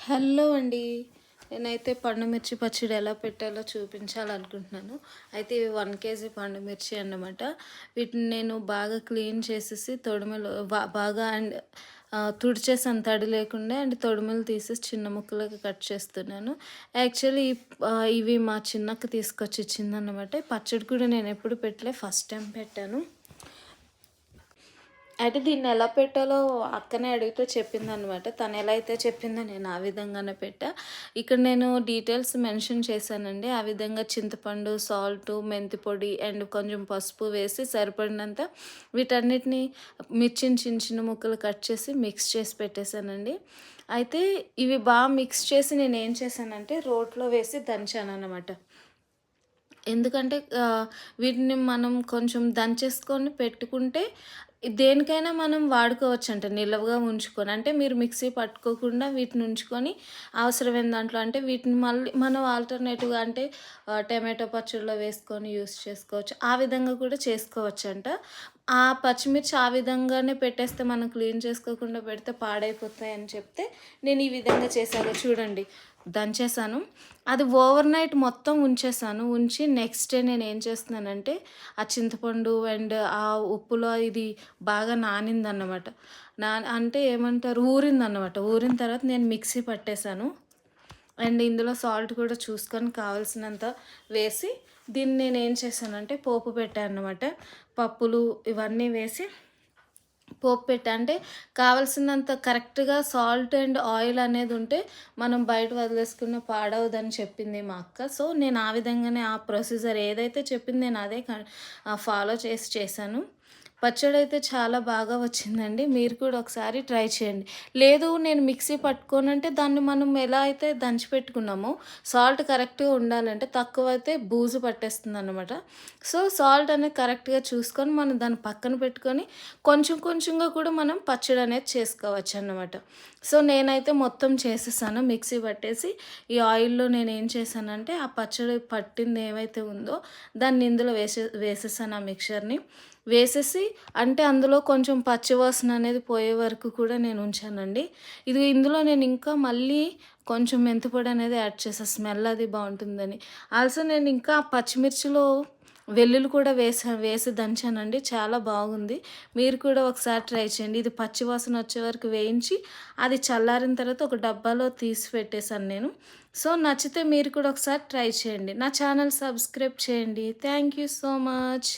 Hello అండి. నేనైతే పండు మిర్చి పచ్చడి ఎలా పెట్టాలో చూపించాలనుకుంటున్నాను. అయితే ఇవి 1 కేజీ పండు మిర్చి అన్నమాట. వీటిని నేను బాగా క్లీన్ చేసేసి తొడిమలు బాగా తుడిచేసాను తడి లేకుండా. అండ్ తొడిమలు తీసేసి చిన్న ముక్కలుగా కట్ చేస్తున్నాను. యాక్చువల్లీ ఇవి మా చిన్నక్క తీసుకొచ్చి ఇచ్చిందన్నమాట. ఈ పచ్చడి కూడా నేను ఎప్పుడు పెట్టలే, ఫస్ట్ టైం పెట్టాను. అయితే దీన్ని ఎలా పెట్టాలో అక్కనే అడిగితే చెప్పిందనమాట. తను ఎలా అయితే చెప్పిందో నేను ఆ విధంగానే పెట్టా. ఇక్కడ నేను డీటెయిల్స్ మెన్షన్ చేశానండి. ఆ విధంగా చింతపండు, సాల్టు, మెంతి పొడి అండ్ కొంచెం పసుపు వేసి సరిపడినంత వీటన్నిటిని మిర్చిని చిన్న చిన్న ముక్కలు కట్ చేసి మిక్స్ చేసి పెట్టేశానండి. అయితే ఇవి బాగా మిక్స్ చేసి నేనేం చేశానంటే రోట్లో వేసి దంచాననమాట. ఎందుకంటే వీటిని మనం కొంచెం దంచేసుకొని పెట్టుకుంటే దేనికైనా మనం వాడుకోవచ్చంట నిలవగా ఉంచుకొని. అంటే మీరు మిక్సీ పట్టుకోకుండా వీటిని ఉంచుకొని అవసరమైన దాంట్లో అంటే వీటిని మళ్ళీ మనం ఆల్టర్‌నేటివ్‌గా అంటే టమాటో పచ్చడిలో వేసుకొని యూజ్ చేసుకోవచ్చు. ఆ విధంగా కూడా చేసుకోవచ్చంట. ఆ పచ్చిమిర్చి ఆ విధంగానే పెట్టేస్తే మనం క్లీన్ చేసుకోకుండా పెడితే పాడైపోతాయని చెప్తే నేను ఈ విధంగా చేశాను. చూడండి, దంచేసాను. అది ఓవర్ నైట్ మొత్తం ఉంచేసాను. ఉంచి నెక్స్ట్ డే నేనేం చేస్తున్నానంటే ఆ చింతపండు అండ్ ఆ ఉప్పులో ఇది బాగా నానిందన్నమాట. అంటే ఏమంటారు, ఊరిందన్నమాట. ఊరిన తర్వాత నేను మిక్సీ పట్టేసాను. అండ్ ఇందులో సాల్ట్ కూడా చూసుకొని కావాల్సినంత వేసి దీన్ని నేనేం చేశానంటే పోపు పెట్టాను అన్నమాట. పప్పులు ఇవన్నీ వేసి పోపు పెట్టా. అంటే కావాల్సినంత కరెక్ట్‌గా సాల్ట్ అండ్ ఆయిల్ అనేది ఉంటే మనం బయట వదిలేసుకున్న పాడవదని చెప్పింది మా అక్క. సో, నేను ఆ విధంగానే ఆ ప్రొసీజర్ ఏదైతే చెప్పింది నేను అదే ఫాలో చేసి చేశాను. పచ్చడైతే చాలా బాగా వచ్చిందండి. మీరు కూడా ఒకసారి ట్రై చేయండి. లేదు నేను మిక్సీ పట్టుకోనంటే దాన్ని మనం ఎలా అయితే దంచి పెట్టుకున్నామో సాల్ట్ కరెక్ట్‌గా ఉండాలంటే తక్కువైతే బూజు పట్టేస్తుందనమాట. సో, సాల్ట్ అనేది కరెక్ట్‌గా చూసుకొని మనం దాన్ని పక్కన పెట్టుకొని కొంచెం కొంచెంగా కూడా మనం పచ్చడి అనేది చేసుకోవచ్చన్నమాట. సో, నేనైతే మొత్తం చేసేసాను మిక్సీ పట్టేసి. ఈ ఆయిల్‌లో నేనేం చేశానంటే ఆ పచ్చడి పట్టింది ఏమైతే ఉందో దాన్ని ఇందులో వేసేసాను ఆ మిక్చర్‌ని. వేసేసి అంటే అందులో కొంచెం పచ్చివాసన అనేది పోయే వరకు కూడా నేను ఉంచానండి. ఇందులో నేను ఇంకా మళ్ళీ కొంచెం మెంతిపొడి అనేది యాడ్ చేశా, స్మెల్ అది బావుంటుందని. ఆల్సో నేను ఇంకా పచ్చిమిర్చిలో వెల్లుల్లి కూడా వేసి దంచానండి. చాలా బాగుంది. మీరు కూడా ఒకసారి ట్రై చేయండి. ఇది పచ్చి వాసన వచ్చే వరకు వేయించి అది చల్లారిన తర్వాత ఒక డబ్బాలో తీసి పెట్టేసాను నేను. సో, నచ్చితే మీరు కూడా ఒకసారి ట్రై చేయండి. నా ఛానల్ సబ్స్క్రైబ్ చేయండి. Thank you so much.